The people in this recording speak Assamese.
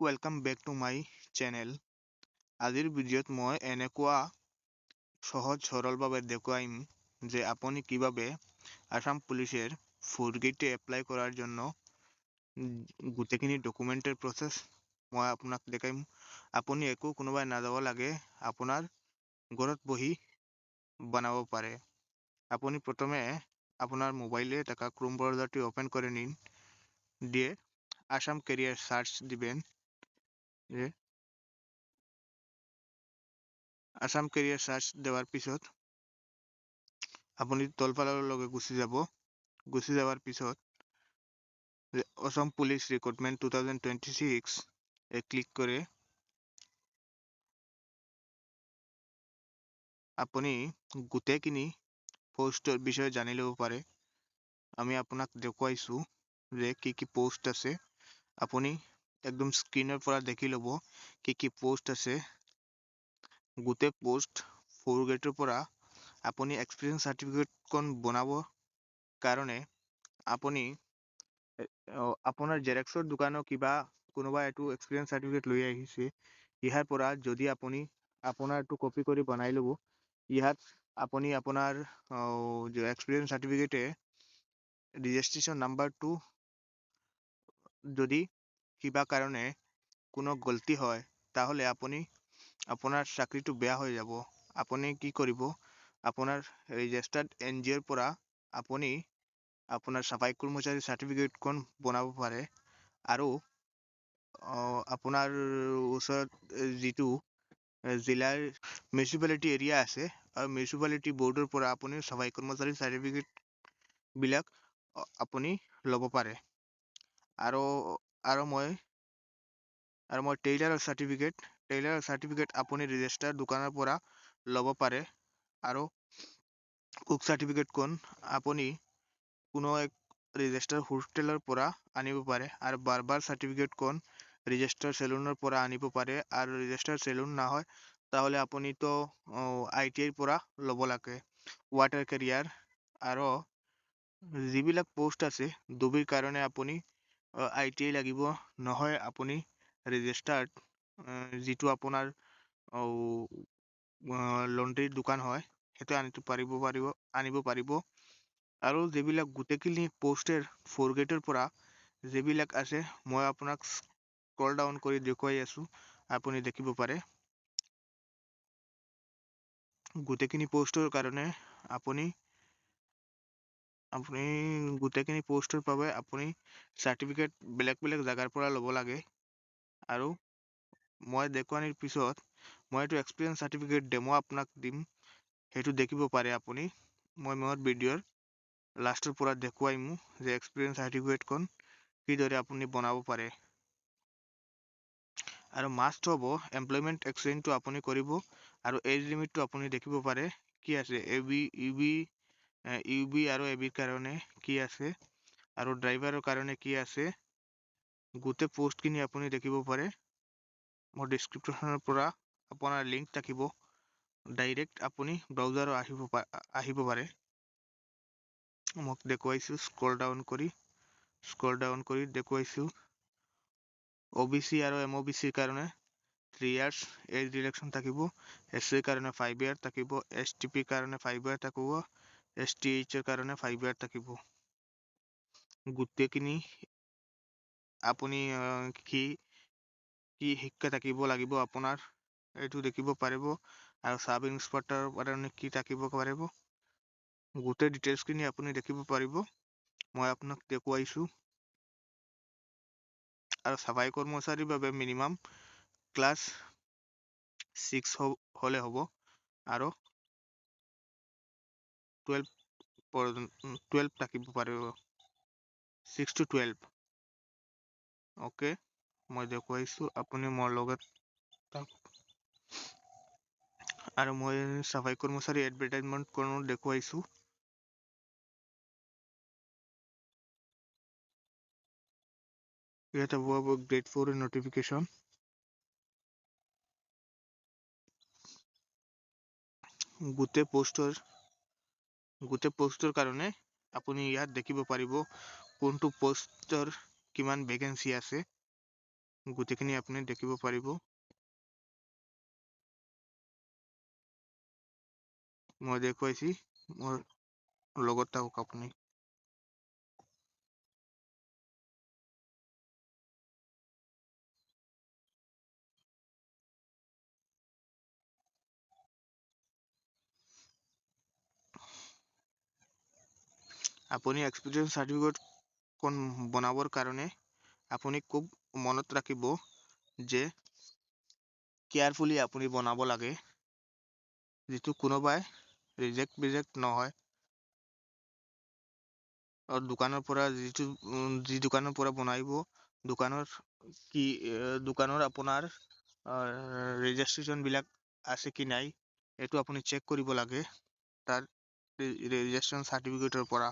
Welcome back to my channel. আজিৰ ভিডিঅ'ত মই এনেকুৱা সহজ সৰলভাৱে দেখুৱাইম যে আপুনি কিভাবে আসাম পুলিশের 4th গ্রেডে এপ্লাই করার জন্য গোটেইখিনি ডকুমেন্টের প্রসেস মই আপোনাক দেখাইম। আপুনি একো কোনোবাই নাযাব লাগে, আপোনাৰ ঘৰত বহি বনাব পাৰে। আপুনি প্রথমে আপনার মোবাইলে থাকা ক্রোম ব্রাউজারটি ওপেন করে নিন, দিয়ে আসাম ক্যারিয়ার সার্চ দিবেন। আসাম ক্যারিয়ার সার্চ দেওয়ার পিছত আপুনি তলফালৰ লগে গুচি যাওয়াৰ পিছত অসম পুলিশ ৰিক্ৰুটমেন্ট 2026 ক্লিক কৰে আপুনি গোটেইখিনি পোস্টৰ বিষয়ে জানি ল'ব পাৰে। আমি আপোনাক দেখুৱাইছো যে কি পোস্ট আছে। আপুনি একদম স্ক্ৰিনৰ পৰা দেখি ল'ব কি পোস্ট আছে। গোটেই পোস্ট 4th গ্ৰেডৰ পৰা আপুনি এক্সপিৰিয়েঞ্চ সাৰ্টিফিকেটখন বনাবৰ কাৰণে আপুনি আপোনাৰ জেৰক্সৰ দোকানৰ কোনোবা এইটো এক্সপিৰিয়েঞ্চ সাৰ্টিফিকেট লৈ আহিছে, ইয়াৰ পৰা যদি আপুনি আপোনাৰটো কপি কৰি বনাই ল'ব। ইয়াত আপুনি আপোনাৰ এক্সপিৰিয়েঞ্চ সাৰ্টিফিকেটে ৰেজিষ্ট্ৰেশ্যন নাম্বাৰটো যদি কিবা কাৰণে কোনো গলতি হয়, তাহলে আপনাৰ চাকৰিটো বেয়া হয়ে যাব। আপনি কি কৰিব, আপনাৰ ৰেজিস্টাৰ্ড এনজিওৰ পৰা আপনি আপনাৰ সাফাই কৰ্মচাৰী সাৰ্টিফিকেটখন বনাব পাৰে। আৰু আপোনাৰ ওচৰত যিটো জিলাৰ মিউনিচিপালিটি এৰিয়া আছে, মিউনিচিপালিটি বোৰ্ডৰ পৰা আপুনি সাফাই কৰ্মচাৰী সাৰ্টিফিকেট বিলাক আপুনি ল'ব পাৰে। আৰু মই টেইলাৰৰ সাৰ্টিফিকেট আপুনি ৰেজিষ্টাৰ দোকানৰ পৰা ল'ব পাৰে। আৰু কুক সাৰ্টিফিকেটখন আপুনি কোনো এক ৰেজিষ্টাৰ হোটেলৰ পৰা আনিব পাৰে। আৰু বাৰ্বাৰ সাৰ্টিফিকেটখন ৰেজিস্টাৰ সেলুনেৰ পৰা আনিব পাৰে। আৰু ৰেজিস্টাৰ সেলুন না হয় তাহলে আপুনি তো ITIৰ পৰা ল'ব লাগে। ওয়াটাৰ ক্যাৰিয়াৰ আৰু যিবিলাক পোস্ট আছে দুবিৰ কাৰণে আপুনি ITI লাগিব, নহয় আপুনি ৰেজিষ্টাৰ্ড যিটো আপোনাৰ লণ্ড্ৰীৰ দোকান হয় সেইটো আনিব পাৰিব। আৰু যিবিলাক গোটেইখিনি পোষ্টেৰ 4th গ্ৰেডৰ পৰা যিবিলাক আছে মই আপোনাক স্ক্ৰল ডাউন কৰি দেখুৱাই আছো, আপুনি দেখিব পাৰে। গোটেইখিনি পোষ্টৰ কাৰণে আপুনি গোটেইখিনি পোষ্টৰ বাবে আপুনি সাৰ্টিফিকেট বেলেগ জাগাৰ পৰা ল'ব লাগে। আৰু মই দেখুৱানিৰ পিছত মই এইটো এক্সপিৰিয়েঞ্চ সাৰ্টিফিকেট ডেমো আপোনাক দিম, সেইটো দেখিব পাৰে আপুনি। মই মোৰ ভিডিঅ'ৰ লাষ্টৰ পৰা দেখুৱাইম যে এক্সপিৰিয়েঞ্চ সাৰ্টিফিকেটখন কিদৰে আপুনি বনাব পাৰে। আৰু মাষ্ট হ'ব এমপ্লয়মেণ্ট এক্সচেঞ্জটো আপুনি কৰিব। আৰু এজ লিমিটটো আপুনি দেখিব পাৰে কি আছে, UB আৰু ABৰ কাৰণে কি আছে, আৰু ড্ৰাইভাৰৰ কাৰণে কি আছে। গোটেই পোষ্টখিনি আপুনি দেখিব পাৰে। মোৰ ডেছক্ৰিপশ্যনৰ পৰা আপোনাৰ লিংক থাকিব, ডাইৰেক্ট আপুনি ব্ৰাউজাৰো আহিব পাৰে। মোক দেখুৱাইছো স্ক্ৰল ডাউন কৰি দেখুৱাইছো। OBC আৰু MOBCৰ কাৰণে 3 years এজ ৰিলেক্সন থাকিব, SC কাৰণে 5 year থাকিব, STP কাৰণে 5 year থাকিব, STHৰ কাৰণে 5 year থাকিব। গোটেইখিনি আপুনি কি শিক্ষা থাকিব লাগিব আপোনাৰ এইটো দেখিব পাৰিব। আৰু সাব ইন্সপেক্টৰৰ কাৰণে কি থাকিব পাৰিব, গোটেই ডিটেইলছখিনি আপুনি দেখিব পাৰিব। মই আপোনাক দেখুৱাইছো। আৰু সাফাই কৰ্মচাৰীৰ বাবে মিনিমাম ক্লাছ 6 হ'লে হ'ব, আৰু 12 থাকিব পাৰিব, 6 to 12। অ'কে, মই দেখুৱাইছো, আপুনি মোৰ লগত। আৰু মই সাফাই কৰ্মচাৰী এডভাৰটাইজমেণ্টখনো দেখুৱাইছো। ইয়াত হ'ব গ্ৰেড 4 নোটিফিকেশ্যন। গোটেই পোষ্টৰ কাৰণে আপুনি ইয়াত দেখিব পাৰিব কোনটো পোষ্টৰ কিমান ভেকেঞ্চি আছে। গোটেইখিনি আপুনি দেখিব পাৰিব। মই দেখুৱাইছি, মোৰ লগত থাকক আপুনি। আপুনি এক্সপিৰিয়েঞ্চ চাৰ্টিফিকেট বনাবৰ কাৰণে আপুনি খুব মনত ৰাখিব যে কেয়াৰফুলি আপুনি বনাব লাগে, যিটো কোনোবাই ৰিজেক্ট নহয়। আৰু দোকানৰ পৰা যি দোকানৰ পৰা বনাইব, দোকানৰ দোকানৰ আপোনাৰ ৰেজিষ্ট্ৰেশ্যন বিলাক আছে কি নাই, এইটো আপুনি চেক কৰিব লাগে তাৰ ৰেজিষ্ট্ৰেশ্যন চাৰ্টিফিকেটৰ পৰা।